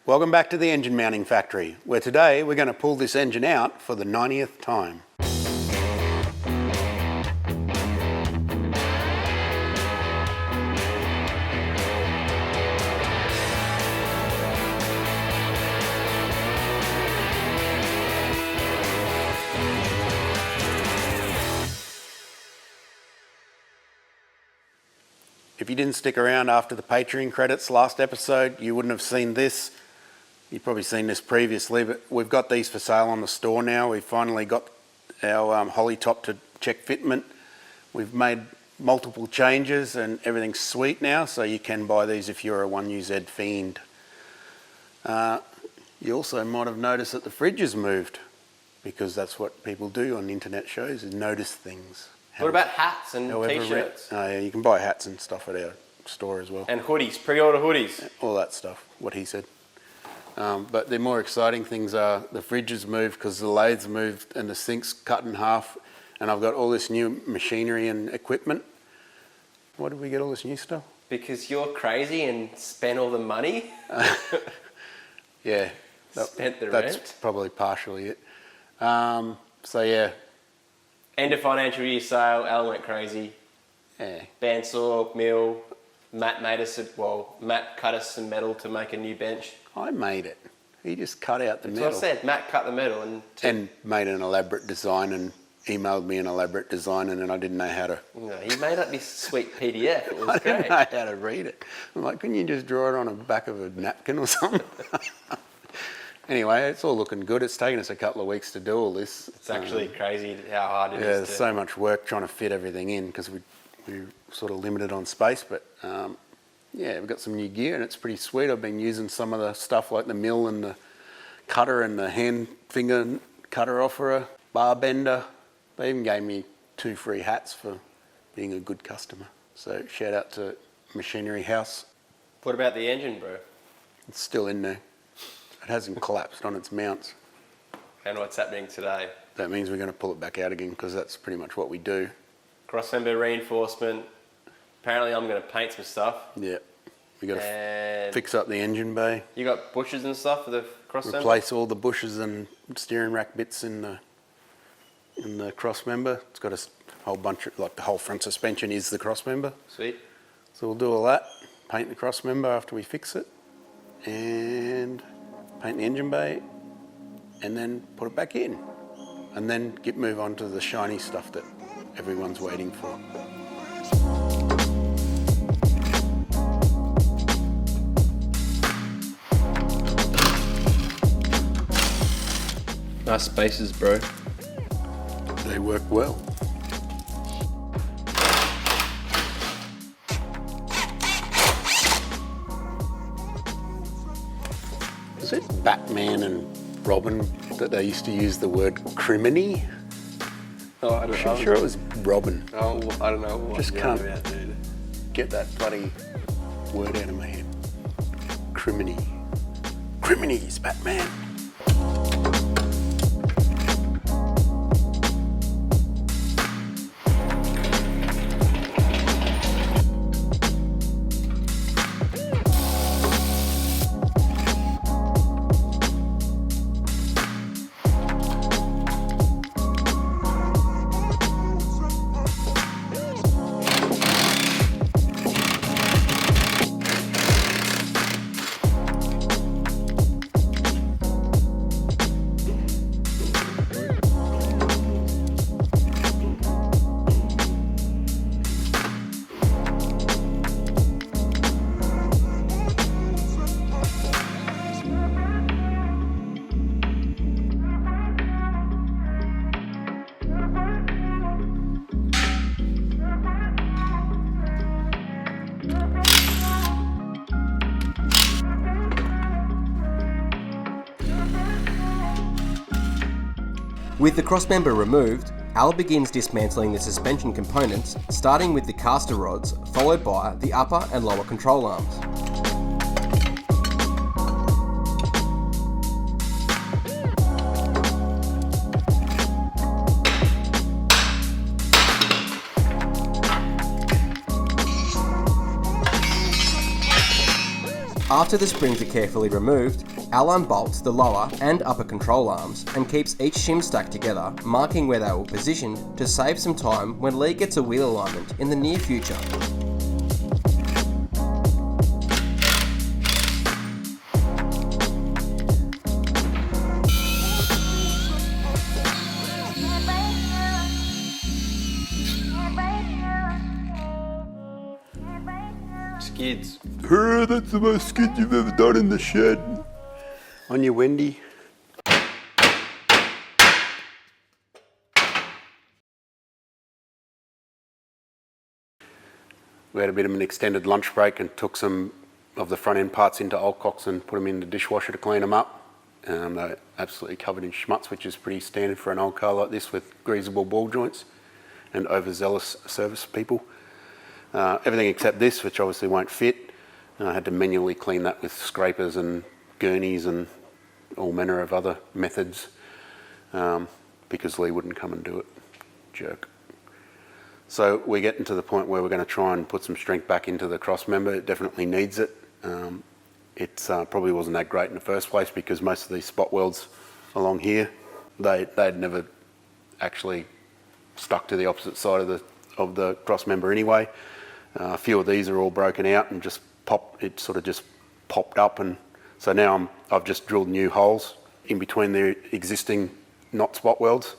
Welcome back to the Engine Mounting Factory, where today we're going to pull this engine out for the 90th time. If you didn't stick around after the Patreon credits last episode, you wouldn't have seen this. You've probably seen this previously, but we've got these for sale on the store now. We've finally got our Holly top to check fitment. We've made multiple changes and everything's sweet now, so you can buy these if you're a 1UZ fiend. You also might have noticed that the fridge has moved, because that's what people do on internet shows, is notice things. What about hats and t-shirts? Oh yeah, you can buy hats and stuff at our store as well. And hoodies, pre-order hoodies. All that stuff, what he said. But the more exciting things are the fridge has moved because the lathe's moved and the sink's cut in half, and I've got all this new machinery and equipment. Why did we get all this new stuff? Because you're crazy and spent all the money. Yeah. Spent the That's rent. probably partially it. So yeah. End of financial year sale, Alan went crazy. Yeah. Bandsaw, mill, Matt cut us some metal to make a new bench. I made it. He just cut out the metal. That's what I said, Matt cut the metal and made an elaborate design and emailed me an elaborate design, and then I didn't know how to... No, he made up this sweet PDF, it was I great. didn't know how to read it. I'm like, couldn't you just draw it on the back of a napkin or something? Anyway, it's all looking good. It's taken us a couple of weeks to do all this. It's actually crazy how hard it is. Yeah, there's so much work trying to fit everything in because we're sort of limited on space, but yeah, we've got some new gear and it's pretty sweet. I've been using some of the stuff like the mill and the cutter and the hand finger cutter off for a bar bender. They even gave me 2 free hats for being a good customer. So shout out to Machinery House. What about the engine, bro? It's still in there. It hasn't collapsed on its mounts. And what's happening today? That means we're going to pull it back out again because that's pretty much what we do. Crossmember reinforcement. Apparently I'm going to paint some stuff. Yeah. We got to fix up the engine bay. You got bushes and stuff for the crossmember? Replace all the bushes and steering rack bits in the crossmember. It's got a whole bunch of, like the whole front suspension is the crossmember. Sweet. So we'll do all that. Paint the crossmember after we fix it. And paint the engine bay, and then put it back in, and then move on to the shiny stuff that everyone's waiting for. Nice spaces, bro. They work well. Is it Batman and Robin that they used to use the word criminy? Oh, I don't know. I'm sure it was Robin. Oh, I don't know what Just you're can't about, dude. Get that bloody word out of my head. Criminy. Crimini's Batman. With the crossmember removed, Al begins dismantling the suspension components, starting with the caster rods, followed by the upper and lower control arms. After the springs are carefully removed, Al unbolts the lower and upper control arms and keeps each shim stack together, marking where they were positioned to save some time when Lee gets a wheel alignment in the near future. Skids. That's the most skid you've ever done in the shed. On your Wendy. We had a bit of an extended lunch break and took some of the front end parts into Olcox and put them in the dishwasher to clean them up. They're absolutely covered in schmutz, which is pretty standard for an old car like this with greasable ball joints and overzealous service people. Everything except this, which obviously won't fit. I had to manually clean that with scrapers and gurneys and all manner of other methods because Lee wouldn't come and do it. Jerk. So we're getting to the point where we're going to try and put some strength back into the cross member. It definitely needs it. It probably wasn't that great in the first place because most of these spot welds along here, they'd never actually stuck to the opposite side of the cross member anyway. A few of these are all broken out and just popped up, and so now I've just drilled new holes in between the existing not spot welds,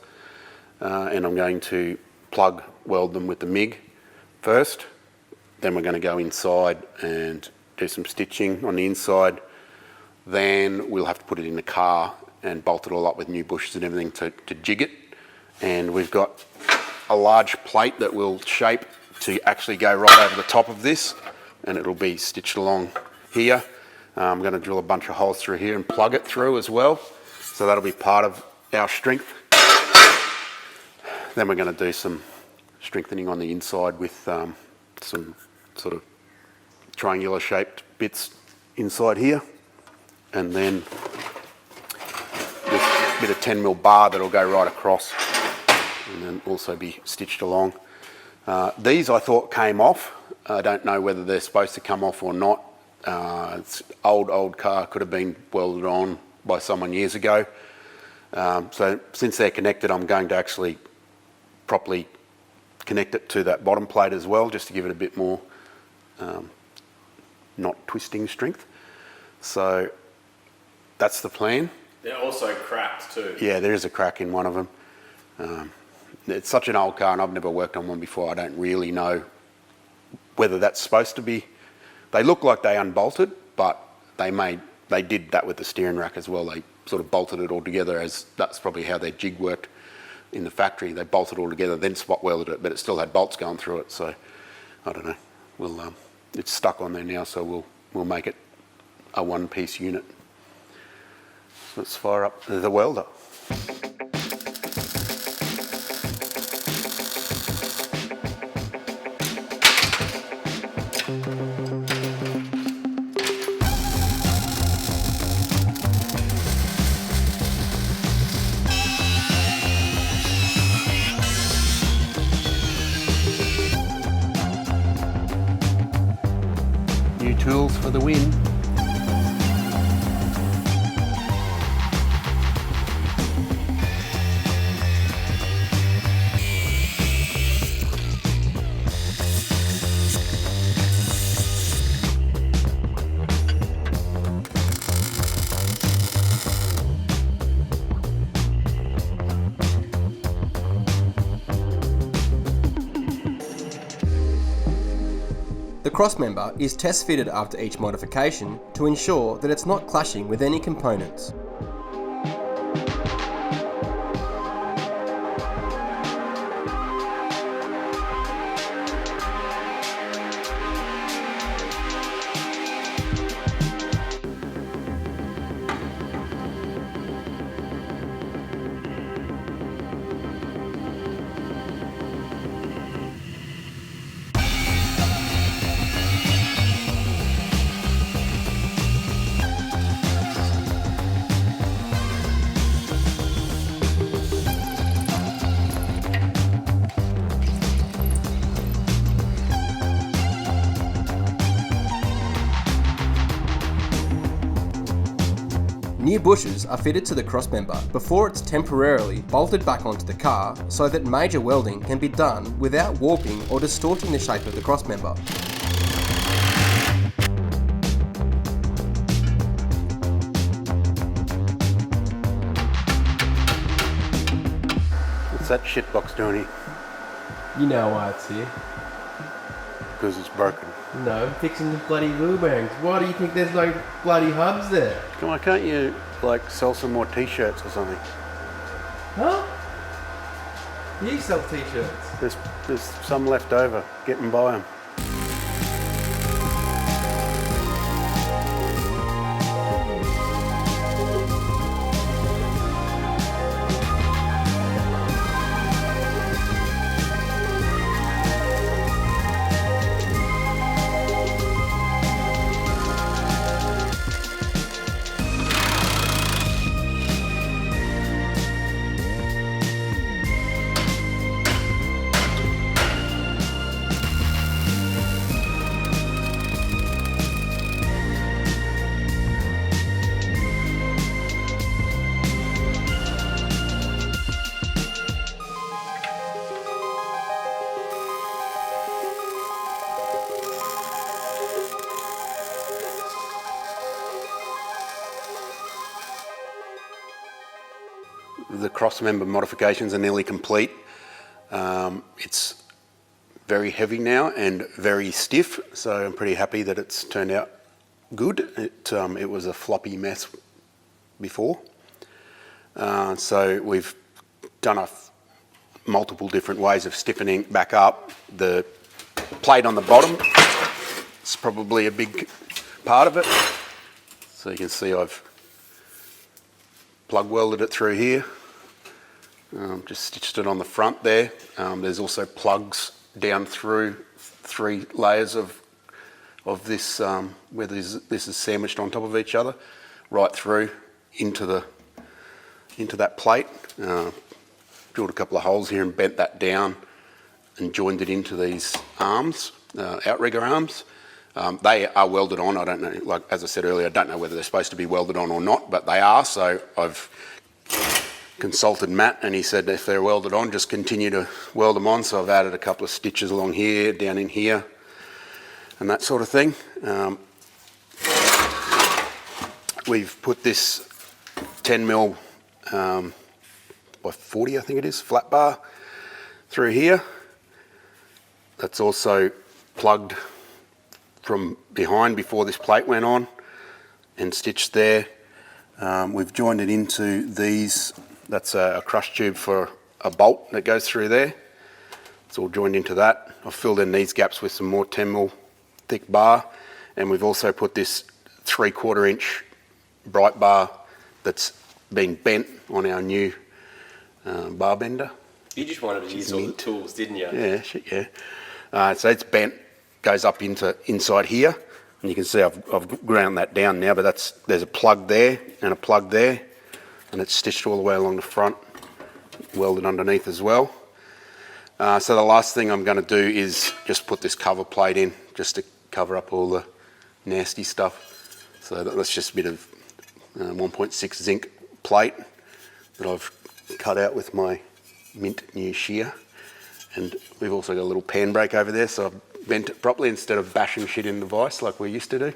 and I'm going to plug weld them with the MIG first. Then we're going to go inside and do some stitching on the inside. Then we'll have to put it in the car and bolt it all up with new bushes and everything to jig it. And we've got a large plate that will shape to actually go right over the top of this, and it'll be stitched along here. I'm going to drill a bunch of holes through here and plug it through as well, so that'll be part of our strength. Then we're going to do some strengthening on the inside with some sort of triangular shaped bits inside here, and then this bit of 10mm bar that'll go right across and then also be stitched along. These I thought came off. I don't know whether they're supposed to come off or not. It's old car, could have been welded on by someone years ago. So since they're connected, I'm going to actually properly connect it to that bottom plate as well, just to give it a bit more not twisting strength. So that's the plan. They're also cracked too. Yeah, there is a crack in one of them. It's such an old car and I've never worked on one before. I don't really know whether that's supposed to be. They look like they unbolted, but they did that with the steering rack as well. They sort of bolted it all together, as that's probably how their jig worked in the factory. They bolted it all together, then spot welded it, but it still had bolts going through it. So I don't know. It's stuck on there now, so we'll make it a one-piece unit. Let's fire up the welder. New tools for the win. The crossmember is test fitted after each modification to ensure that it's not clashing with any components. New bushes are fitted to the crossmember before it's temporarily bolted back onto the car so that major welding can be done without warping or distorting the shape of the crossmember. What's that shitbox doing here? You know why it's here. Because it's broken. No, fixing the bloody wheel bearings. Why do you think there's no bloody hubs there? Come on, can't you like sell some more t-shirts or something? Huh? You sell t-shirts. There's some left over. Get and buy them. The cross-member modifications are nearly complete. It's very heavy now and very stiff, so I'm pretty happy that it's turned out good. It was a floppy mess before. So we've done multiple different ways of stiffening it back up. The plate on the bottom is probably a big part of it. So you can see I've plug welded it through here. Just stitched it on the front there. There's also plugs down through 3 layers of this, where this is sandwiched on top of each other, right through into that plate. Drilled a couple of holes here and bent that down and joined it into these arms, outrigger arms. They are welded on. I don't know, like as I said earlier, I don't know whether they're supposed to be welded on or not, but they are. So I've consulted Matt and he said if they're welded on, just continue to weld them on. So I've added a couple of stitches along here, down in here, and that sort of thing. We've put this 10mm by 40, I think it is, flat bar through here. That's also plugged from behind before this plate went on and stitched there. We've joined it into these. That's a crush tube for a bolt that goes through there. It's all joined into that. I've filled in these gaps with some more 10mm thick bar, and we've also put this 3/4 inch bright bar that's been bent on our new bar bender. You just wanted to use all the tools, didn't you? Yeah, shit, yeah. So it's bent, goes up inside here, and you can see I've ground that down now, but there's a plug there and a plug there, and it's stitched all the way along the front, welded underneath as well. So the last thing I'm going to do is just put this cover plate in, just to cover up all the nasty stuff. So that's just a bit of 1.6 zinc plate that I've cut out with my mint new shear. And we've also got a little pan brake over there, so I've bent it properly instead of bashing shit in the vise like we used to do.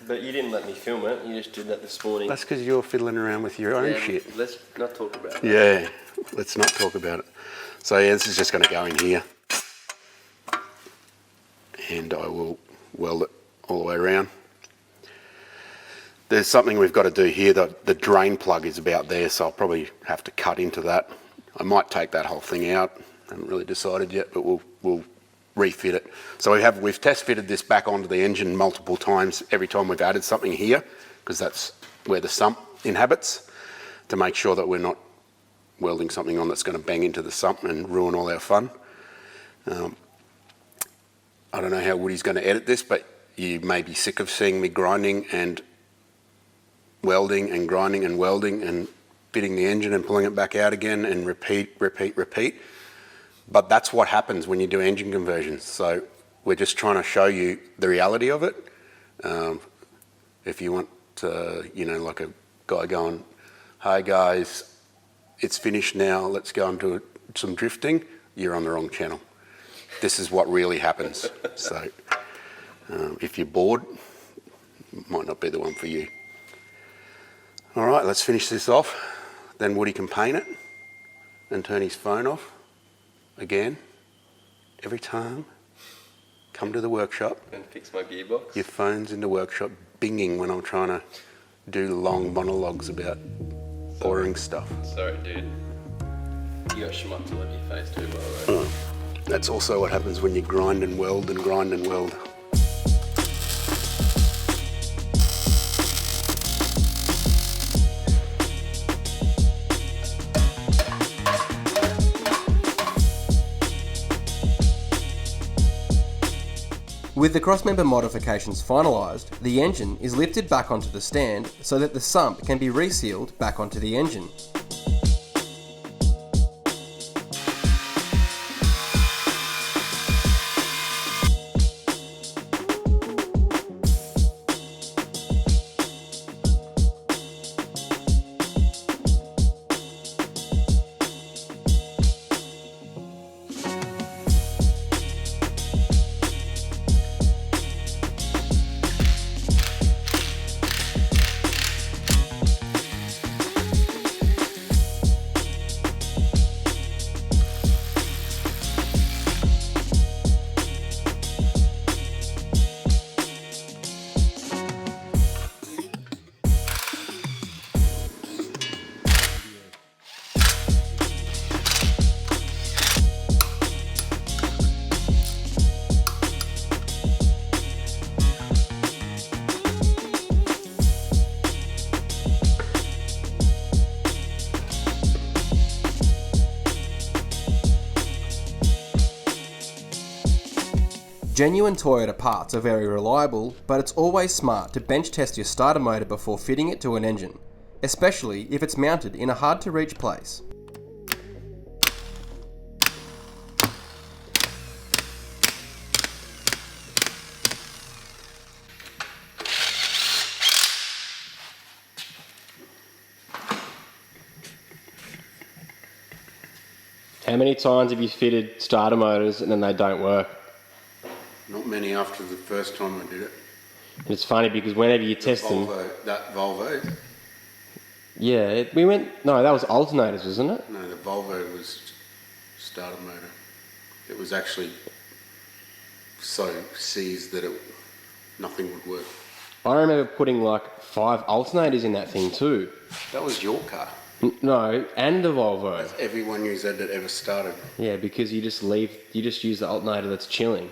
But you didn't let me film it, you just did that this morning. That's because you're fiddling around with your own shit. Let's not talk about it. Yeah, let's not talk about it. So yeah, this is just going to go in here. And I will weld it all the way around. There's something we've got to do here. The drain plug is about there, so I'll probably have to cut into that. I might take that whole thing out. I haven't really decided yet, but we'll refit it. So we've test fitted this back onto the engine multiple times every time we've added something here, because that's where the sump inhabits, to make sure that we're not welding something on that's going to bang into the sump and ruin all our fun. I don't know how Woody's going to edit this, but you may be sick of seeing me grinding and welding and grinding and welding and fitting the engine and pulling it back out again and repeat. But that's what happens when you do engine conversions. So we're just trying to show you the reality of it. If you want, like a guy going, hey guys, it's finished now, let's go and do some drifting, you're on the wrong channel. This is what really happens. So if you're bored, it might not be the one for you. All right, let's finish this off. Then Woody can paint it and turn his phone off again. Every time, come to the workshop. And fix my gearbox. Your phone's in the workshop binging when I'm trying to do long monologues about boring stuff. Sorry, dude. You got schmucked all over your face too, by the way. That's also what happens when you grind and weld and grind and weld. With the crossmember modifications finalised, the engine is lifted back onto the stand so that the sump can be resealed back onto the engine. Genuine Toyota parts are very reliable, but it's always smart to bench test your starter motor before fitting it to an engine, especially if it's mounted in a hard to reach place. How many times have you fitted starter motors and then they don't work? Not many after the first time I did it. And it's funny because whenever you test them... That Volvo. Yeah, no, that was alternators, wasn't it? No, the Volvo was starter motor. It was actually so seized that nothing would work. I remember putting like 5 alternators in that thing too. That was your car. No, and the Volvo. That's everyone you said that ever started. Yeah, because you just use the alternator that's chilling.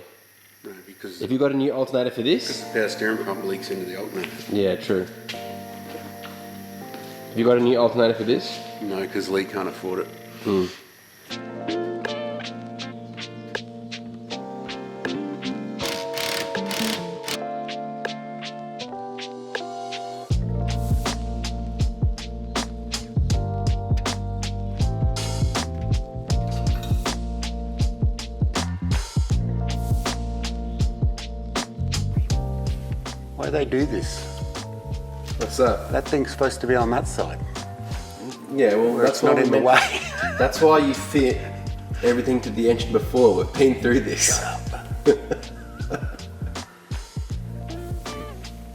No, because Have you got a new alternator for this? the power steering pump leaks into the alternator. Yeah, true. Have you got a new alternator for this? No, because Lee can't afford it. Why do they do this? What's that? That thing's supposed to be on that side. Yeah, well, That's not in the way. That's why you fit everything to the engine before. We've been through this.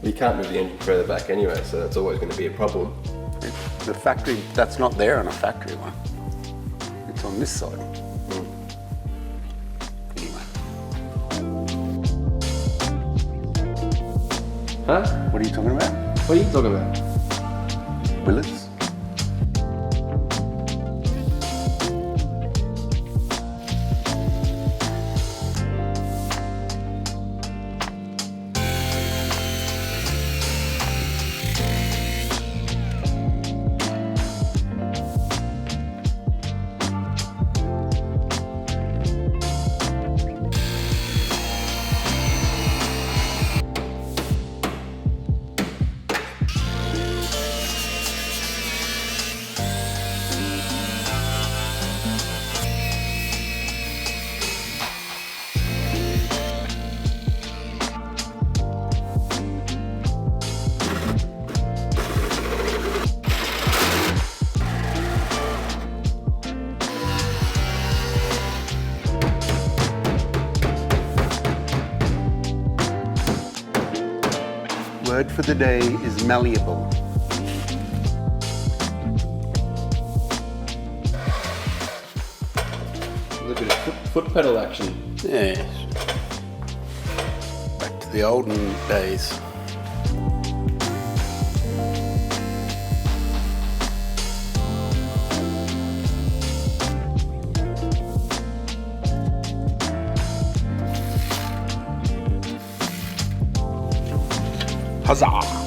You can't move the engine further back anyway, so that's always going to be a problem. The factory, that's not there on a factory one. It's on this side. Anyway, Huh? what are you talking about? What are you talking about? Willits? for the day is malleable. A little bit of foot pedal action. Yes. Back to the olden days. Huzzah!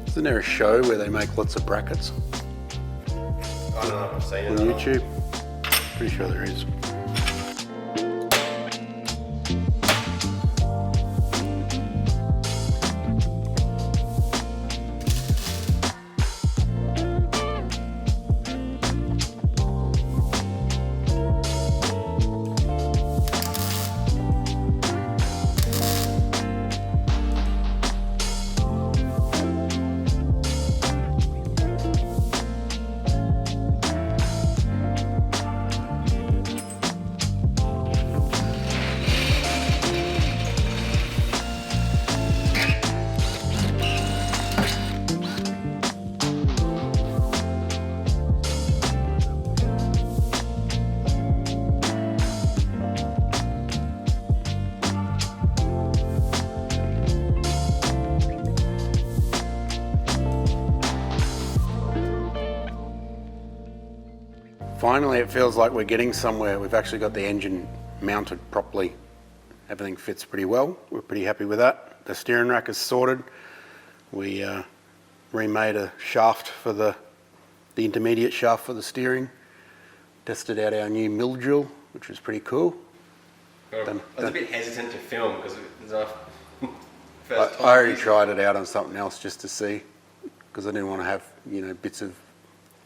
Isn't there a show where they make lots of brackets I don't know if I've seen on it. YouTube? Pretty sure there is. Finally, it feels like we're getting somewhere. We've actually got the engine mounted properly. Everything fits pretty well. We're pretty happy with that. The steering rack is sorted. We remade a shaft for the intermediate shaft for the steering. Tested out our new mill drill, which was pretty cool. I was a bit hesitant to film because it was our I first time. already tried it out on something else just to see, because I didn't want to have, bits of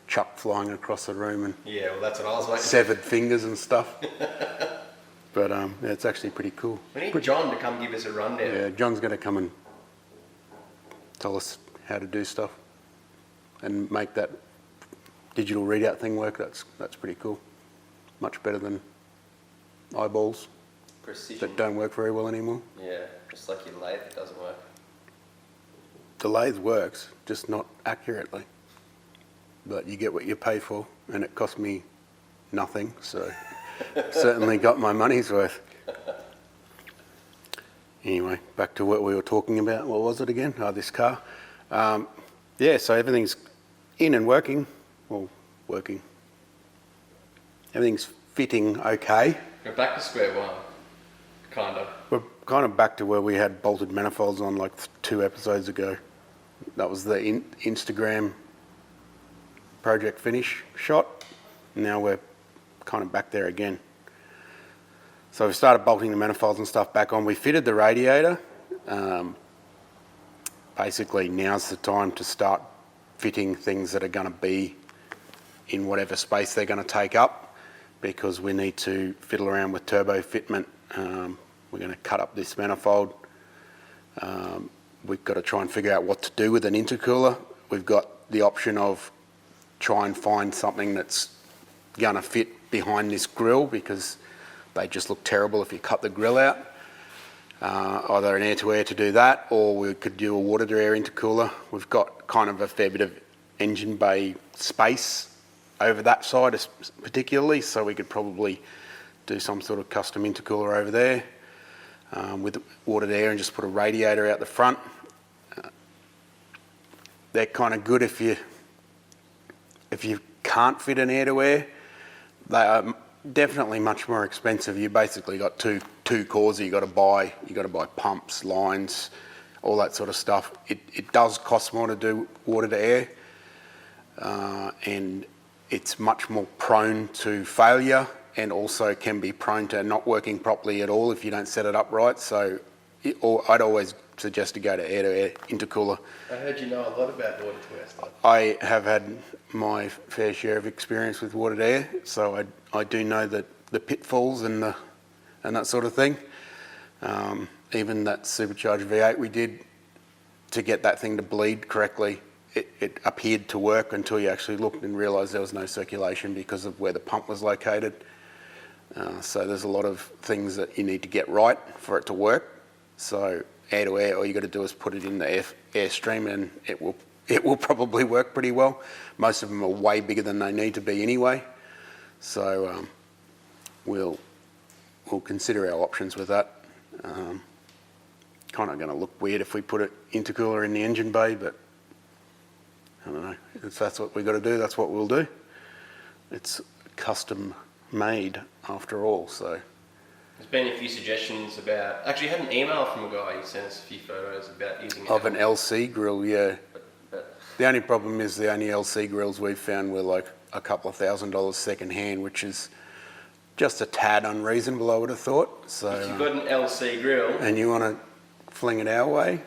chuck flying across the room and Yeah, well, that's what I was waiting for. severed fingers and stuff. But yeah, it's actually pretty cool. We need John to come give us a rundown. Yeah, John's going to come and tell us how to do stuff and make that digital readout thing work. That's pretty cool. Much better than eyeballs Precision. that don't work very well anymore. Yeah, just like your lathe, it doesn't work. The lathe works, just not accurately. But you get what you pay for, and it cost me nothing, so certainly got my money's worth. Anyway, back to what we were talking about. What was it again? Oh, this car. Yeah, so everything's in and working. Well, working. Everything's fitting okay. We're back to square one, kind of. We're kind of back to where we had bolted manifolds on like 2 episodes ago. That was the Instagram project finish shot. Now we're kind of back there again. So we started bolting the manifolds and stuff back on. We fitted the radiator. Basically, now's the time to start fitting things that are going to be in whatever space they're going to take up, because we need to fiddle around with turbo fitment. We're going to cut up this manifold. We've got to try and figure out what to do with an intercooler. We've got the option of try and find something that's going to fit behind this grill, because they just look terrible if you cut the grill out. Either an air-to-air to do that, or we could do a water-to-air intercooler. We've got kind of a fair bit of engine bay space over that side particularly, so we could probably do some sort of custom intercooler over there with water-to-air and just put a radiator out the front. They're kind of good if you can't fit an air-to-air. They are definitely much more expensive. You basically got two cores that you got to buy. You got to buy pumps, lines, all that sort of stuff. It does cost more to do water to air, and it's much more prone to failure and also can be prone to not working properly at all if you don't set it up right. So I'd always suggest to go to air intercooler. I heard you know a lot about water to air stuff. I have had my fair share of experience with water to air, so I do know that the pitfalls and that sort of thing. Even that supercharged V8 we did to get that thing to bleed correctly, it appeared to work until you actually looked and realised there was no circulation because of where the pump was located. So there's a lot of things that you need to get right for it to work. So air to air, all you got to do is put it in the airstream and it will probably work pretty well. Most of them are way bigger than they need to be anyway. So we'll consider our options with that. Kind of going to look weird if we put an intercooler in the engine bay, but I don't know. If that's what we've got to do, that's what we'll do. It's custom made after all, so. There's been a few suggestions about, actually I had an email from a guy who sent us a few photos about using Of an LC grill, yeah. but The only problem is the only LC grills we've found were like a couple of $1,000 second hand, which is just a tad unreasonable, I would have thought. So, if you've got an LC grill, and you want to fling it our way,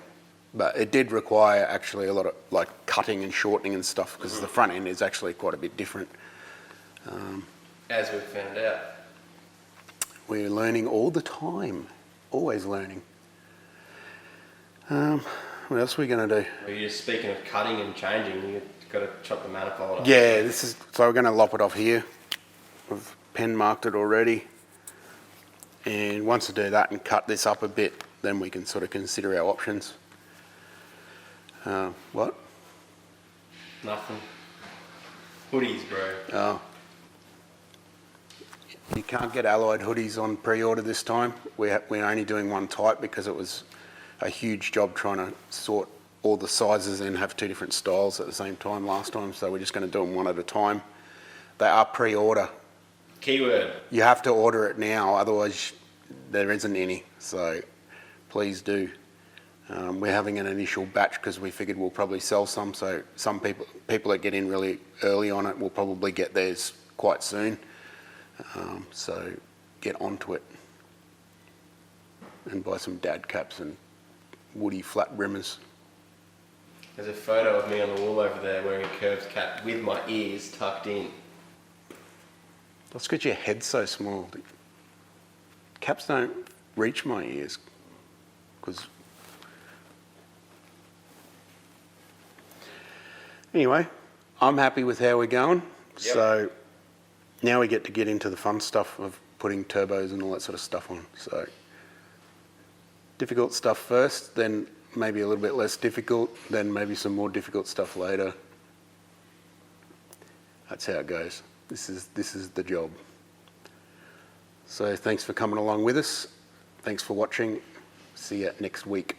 but it did require actually a lot of like cutting and shortening and stuff because the front end is actually quite a bit different. as we've found out. We're learning all the time, always learning. What else are we going to do? Well, you're just speaking of cutting and changing, you've got to chop the manifold off. Yeah, so we're going to lop it off here. We've pen marked it already. And once I do that and cut this up a bit, then we can sort of consider our options. What? Nothing. Hoodies, bro. Oh. You can't get allied hoodies on pre-order this time. We're only doing one type because it was a huge job trying to sort all the sizes and have two different styles at the same time last time, so we're just going to do them one at a time. They are pre-order. Keyword. You have to order it now, otherwise there isn't any, so please do. We're having an initial batch because we figured we'll probably sell some, so some people that get in really early on it will probably get theirs quite soon. So get onto it and buy some dad caps and woody flat brimmers. There's a photo of me on the wall over there wearing a curved cap with my ears tucked in. That's because your head's so small. The caps don't reach my ears. Anyway, I'm happy with how we're going. Yep. So now we get to get into the fun stuff of putting turbos and all that sort of stuff on. So difficult stuff first, then maybe a little bit less difficult, then maybe some more difficult stuff later. That's how it goes. This is the job. So thanks for coming along with us. Thanks for watching. See you next week.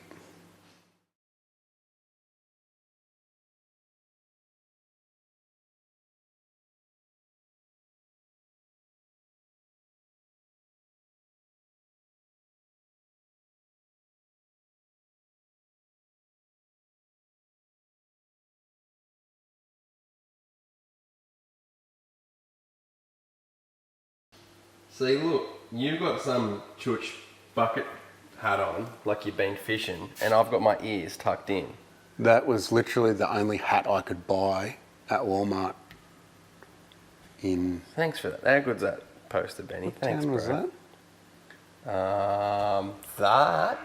See, look, you've got some chooch bucket hat on, like you've been fishing, and I've got my ears tucked in. That was literally the only hat I could buy at Walmart. Thanks for that. How good's that poster, Benny? Thanks, What town was bro. that? That.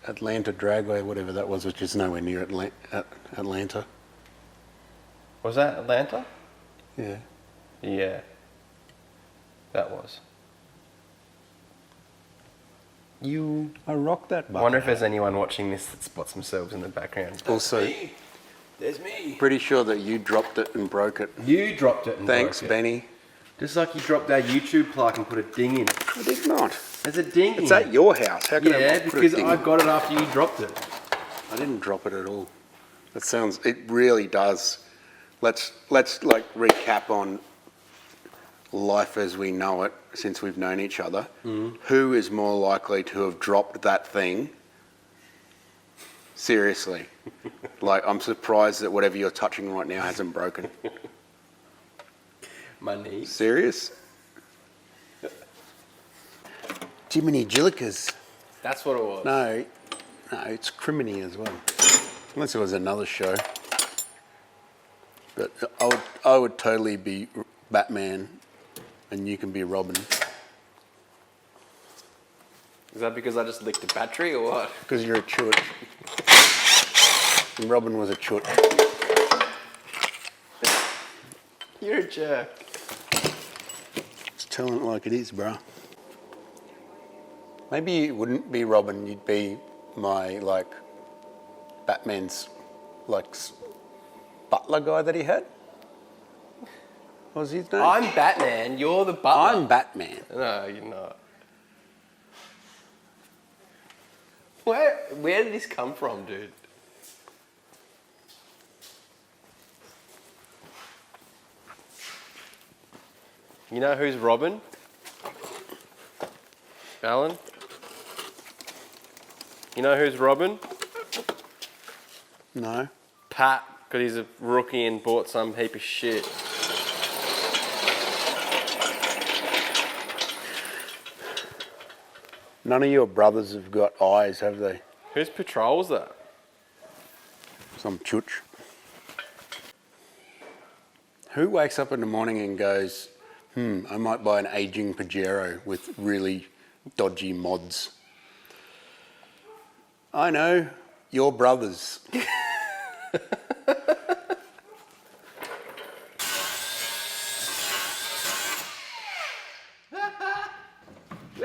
Atlanta Dragway, whatever that was, which is nowhere near Atlanta. Was that Atlanta? Yeah. Yeah. That was. I rocked that I bucket. wonder if there's anyone watching this that spots themselves in the background. Also, There's me. pretty sure that you dropped it and broke it. You dropped it and Thanks, broke it. Benny. Just like you dropped our YouTube plug and put a ding in it. I did not. There's a ding It's in at your house. How can I Yeah, not put a because ding I in? got it after you dropped it. I didn't drop it at all. It really does. Let's like recap on life as we know it since we've known each other. Who is more likely to have dropped that thing? Seriously. Like, I'm surprised that whatever you're touching right now hasn't broken. My knee. Serious? Jiminy Jillikers. That's what it was. No, it's criminy as well. Unless it was another show. But I would totally be Batman and you can be Robin. Is that because I just licked a battery or what? Because you're a chut. And Robin was a chut. You're a jerk. Just telling it like it is, bro. Maybe you wouldn't be Robin, you'd be my, like, Batman's, like, butler guy that he had. What was his name? I'm Batman, you're the butler. I'm Batman. No, you're not. Where did this come from, dude? You know who's Robin? Alan? You know who's Robin? No. Pat, because he's a rookie and bought some heap of shit. None of your brothers have got eyes, have they? Whose patrol's that? Some chutch. Who wakes up in the morning and goes, I might buy an aging Pajero with really dodgy mods? I know, your brothers. Where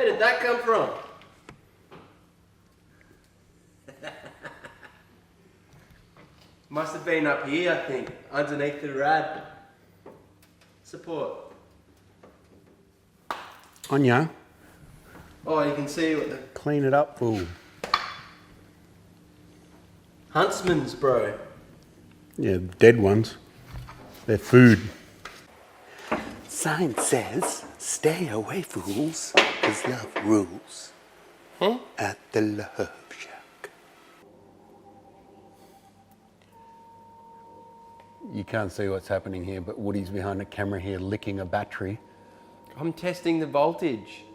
did that come from? Must have been up here, I think, underneath the rad. Support. Anya, Oh, you can see what the clean it up, fool. Huntsman's, bro. Yeah, dead ones. They're food. Sign says, stay away, fools, because love rules. At the Love Shack. You can't see what's happening here, but Woody's behind the camera here licking a battery. I'm testing the voltage.